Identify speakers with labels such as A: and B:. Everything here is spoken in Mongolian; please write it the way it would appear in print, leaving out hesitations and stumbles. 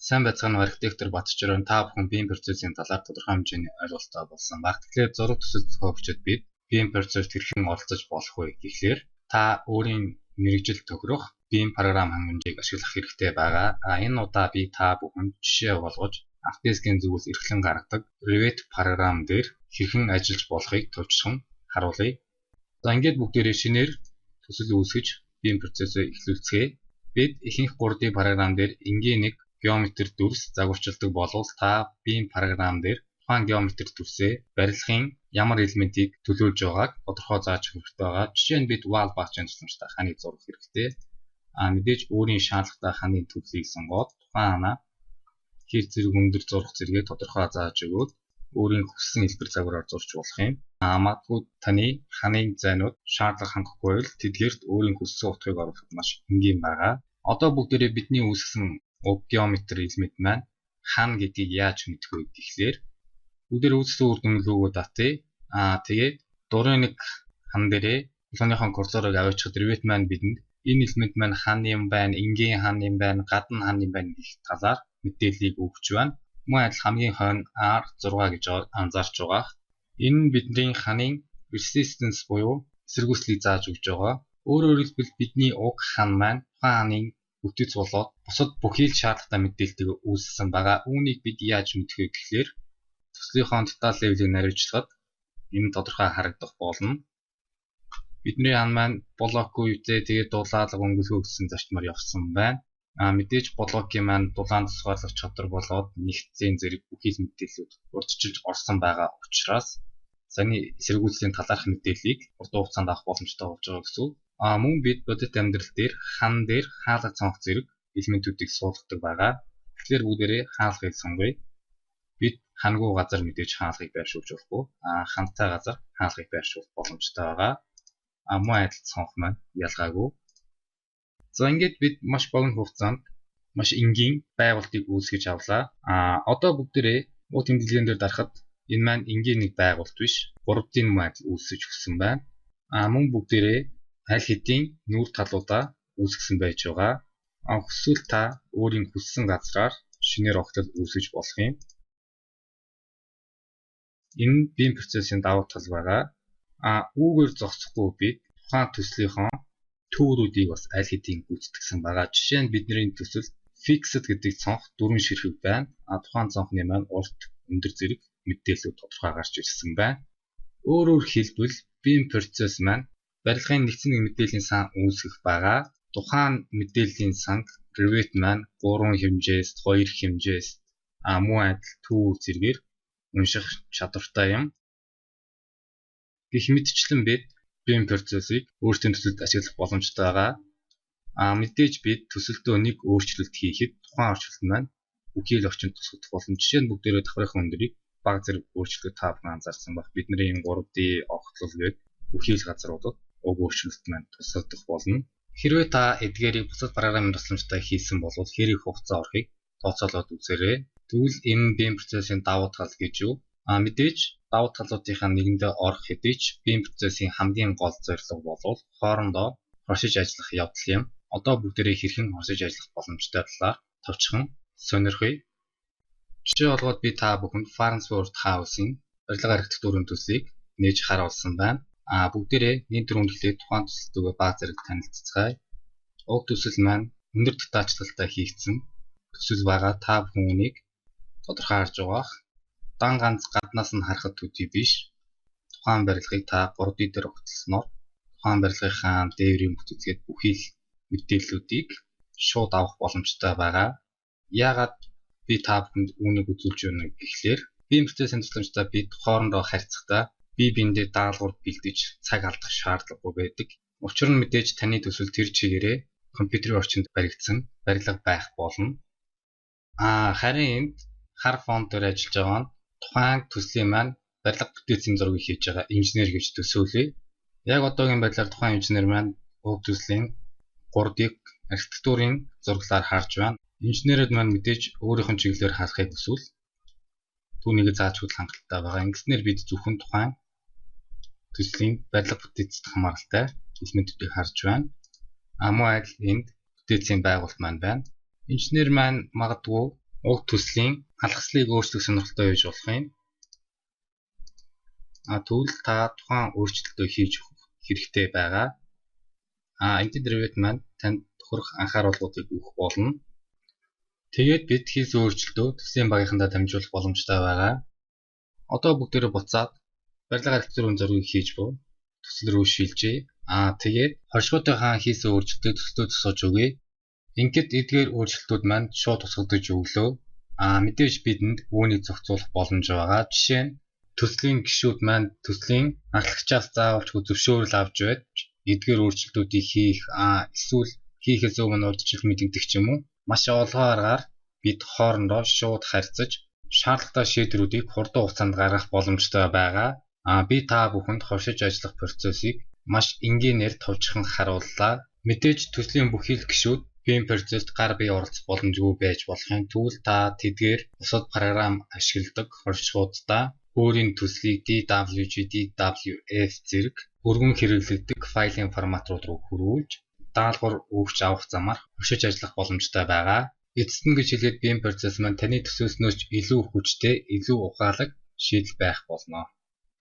A: Сайн байцгаана архитектор Батчрын та бүхэн биеийн процессын талаар тодорхой хэмжээний ойлголттой болсон баг. Тэгэхээр зураг төсөл зохиогчид бид биеийн процесс хэрхэн оролцож болох вэ гэхлээр та өөрийн мэрэгжил тохирох биеийн програм хангамжийг ашиглах хэрэгтэй байгаа. Энэ удаа би та бүхэнд жишээ болгож Autodesk-ийн зүгээс эрхлэн гаргадаг Revit програм дээр хэрхэн ажиллаж болохыг товчхон харуулъя. За ингээд бүгдээрээ шинээр төсөл үүсгэж биеийн процессыг эхлүүлцгээе. Бид ихэнх 3D програм дээр энгийн нэг геометр дүрс загварчилдаг болвол та биеийн програм дээр тухайн геометр дүрсээ барилгын ямар элементийг төлөөлж байгааг тодорхой зааж өгөх байгаа. Жишээ нь бид wall багчийн тусламжтай ханыг зурах хэрэгтэй. Мэдээж өөрийн шаардлагатай ханы төрлийг сонгоод тухайн ханаа хэр зэрэг өндөр зурах зэрэгээ тодорхой зааж өгөөд өөрийн хүссэн хэлбэр загвараар зурч болох юм. Магадгүй таны ханы зайнууд шаардлага хангахгүй бол тэдгээрт өөрийн хүссэн утгыг оруулах маш энгийн байгаа. Одоо бүгдээрээ бидний үүсгэсэн уг геометр элемент маань хан гэдгийг яаж мэдэх вэ гэхлээр бүгдээр үүсгэсэн үр дүн рүүгээ татъя. Тэгээд дурын нэг хан дээрээ телефоныхон курсорыг аваачихад Revit маань бидэнд энэ элемент маань хан юм байна, энгийн хан юм байна, гадна хан юм байна гэх талаар мэдээллийг өгч байна. Мөн адил хамгийн хойно R6 гэж анзаарч байгаа. Энэ нь бидний ханын resistance буюу эсэргүүцлийг зааж өгч байгаа. Өөрөөр хэлбэл бидний уг хан маань тухайн ханыг бүтэц болоод бусад бүхий л шаардлагатай мэдээлэлтэйг үүсгэсэн байгаа. Үүнийг бид яаж мэдэх вэ гэхлээр төслийнхөө деталь левелийг наривчлахад энэ тодорхой харагдах болно. Бидний хан маань блокгүй үедээ тэгээд дулаалга өнгөлгөө гэсэн зарчмаар явсан байна. Мэдээж блокийн маань дулаан тусгаарлах чадвар болоод нэгцийн зэрэг бүхий л мэдээллүүд урьдчилж орсон байгаа учраас саяны эсэргүүцлийн талаарх мэдээллийг урт хугацаанд авах боломжтой болж байгаа гэсэн үг. Мөн бид бодит амьдрал дээр хан дээр хаалга цонх зэрэг элементүүдийг суулгадаг байгаа. Тэгэхээр бүгдээрээ хаалгыг сонгоё. Бид хангуу газар мэдээж хаалгыг байршуулж болохгүй. Хантай газар хаалгыг байршуулах боломжтой байгаа. Мөн адил цонх маань ялгаагүй. За ингээд бид маш богино хугацаанд маш энгийн байгуултыг үүсгэж авлаа. Одоо бүгдээрээ уг тэмдэглэгээр дээр дарахад энэ маань энгийн нэг байгуулт биш, 3D мөн адил үүсгэж өгсөн байна. Мөн бүгдээрээ аль хэдийн нүүр талуудаа үүсгэсэн байж байгаа. Хүсвэл та өөрийн хүссэн газраар шинээр огтол үүсгэж болох юм. Энэ биеийн процессын давуу тал байгаа. Үүгээр зогсохгүй бид тухайн төслийнхөө төврүүдийг бас аль хэдийн гүйцэтгсэн байгаа. Жишээ нь бидний төсөлд fixed гэдэг цонх 4 ширхэг байна. Тухайн цонхны маань урт өндөр зэрэг мэдээлэл тодорхой гарч ирсэн байна. Өөрөөр хэлбэл биеийн процесс маань барилгын нэгдсэн нэг мэдээллийн сан үүсгэх байгаа. Тухайн мэдээллийн санг Revit маань 3 хэмжээс, 2 хэмжээс мөн адил төвөр зэргээр унших чадвартай юм. Гэх мэтчлэн бид биеийн процессыг өөрсдийн төсөлд ашиглах боломжтой байгаа. Мэдээж бид төсөлдөө нэг өөрчлөлт хийхэд тухайн орчуулалт маань бүхий л орчинд тусгах болно. Жишээ нь бүгдээрээ давхрын өндрийг баг зэрэг өөрчлөлтөд та бүхэн анзаарсан баг. Бидний энэ 3D огтлол гээд бүхий л газруудад уг өөрчлөлт маань тусгагдах болно. Хэрвээ та эдгээрийг бусад програмын тусламжтай хийсэн бол хэр их хугацаа орохыг тооцоолоод үзээрэй. Тэгвэл энэ биеийн процессын давуу тал гэж юу? Мэдээж давуу талуудынхаа нэгэндээ орох хэдий ч биеийн процессын хамгийн гол зорилго бол хоорондоо хоршиж ажиллах явдал юм. Одоо бүгдээрээ хэрхэн хоршиж ажиллах боломжтой талаар товчхон сонирхъя. Жишээ болгоод би та бүхэнд Farnsworth House-ийн барилга архитектурын төслийг нээж харуулсан байна. Бүгдээрээ нийт төрөмжлөлийг тухайн төсөлтөөгөө баг зэрэг танилццгаая. Уг төсөл маань өндөр детальчлалтай хийгдсэн төсөл байгаа. Та бүхэн үнийг тодорхой харж байгаах. Дан ганц гаднаас нь харахад төдий биш. Тухайн барилгыг та 3D дээр огтлсноор тухайн барилгынхаа дээврийн бүтцгээд бүхий л мэдээллүүдийг шууд авах боломжтой байгаа. Яагаад би та бүхэнд үүнийг үзүүлж байна гэхлээр биеийн процессын тусламжтай бид хоорондоо харьцахдаа бие биендээ даалгавар бэлдэж цаг алдах шаардлагагүй байдаг. Учир нь мэдээж таны төсөл тэр чигээрээ компьютерийн орчинд баригдсан барилга байх болно. Харин энд хар фон дээр ажиллаж байгаа нь тухайн төслийн маань барилга бүтээцийн зургийг хийж байгаа инженер гэж төсөөлье. Яг одоогийн байдлаар тухайн инженер маань уг төслийн 3D архитектурын зураглаар харж байна. Инженерүүд маань мэдээж өөрийнх нь чиглэлээр харахыг хүсвэл түүнийг зааж өгөх хангалттай байгаа. Ингэснээр бид зөвхөн тухайн төслийн барилга бүтээцэд хамааралтай элементүүдийг харж байна. Мөн адил энд бүтээцийн байгуулт маань байна. Инженер маань магадгүй уг төслийн алхслыг өөрчлөх сонирхолтой байж болох юм. Тэгвэл та тухайн өөрчлөлтөө хийж өгөх хэрэгтэй байгаа. Entity Revit маань танд тохирох анхааруулгуудыг өгөх болно. Тэгээд бид хийсэн өөрчлөлтөө төслийн багийнхандаа дамжуулах боломжтой байгаа. Одоо бүгдээрээ буцаад барилга архитектурын зургийг хийж буй төсөл рүү шилжье. Тэгээд хоршгоотойхоо хийсэн өөрчлөлтөө төслөө тусгаж өгье. Ингээд эдгээр өөрчлөлтүүд маань шууд тусгагдаж өглөө. Мэдээж бидэнд үүнийг зохицуулах боломж байгаа. Жишээ нь төслийн гишүүд маань төслийн анхлагчаас заавалч зөвшөөрөл авч байж эдгээр өөрчлөлтүүдийг хийх эсвэл хийхээс өмнө урьдчилан мэдэгдэх ч юм уу маш олгоо аргаар бид хоорондоо шууд харьцаж шаардлагатай шийдвэрүүдийг хурдан хугацаанд гаргах боломжтой байгаа. Би та бүхэнд хуршиж ажиллах процессыг маш энгийнээр товчхон харууллаа. Мэдээж төслийн бүх хил гишүүд BIM процессд гар бие оролцох боломжгүй байж болох юм. Тэгвэл та тэдгээр бусад програм ашигладаг хоршгуудаа өөрийн төслийг DWG, DWF зэрэг өргөн хэрэглэгдэх файлын формат руу хөрвүүлж даалгавар өгч авах замаар хуршиж ажиллах боломжтой байгаа. Эцэст нь гэж хэлээд BIM процесс маань таны төсөөснөөс илүү хүчтэй, илүү ухаалаг шийдэл байх болно.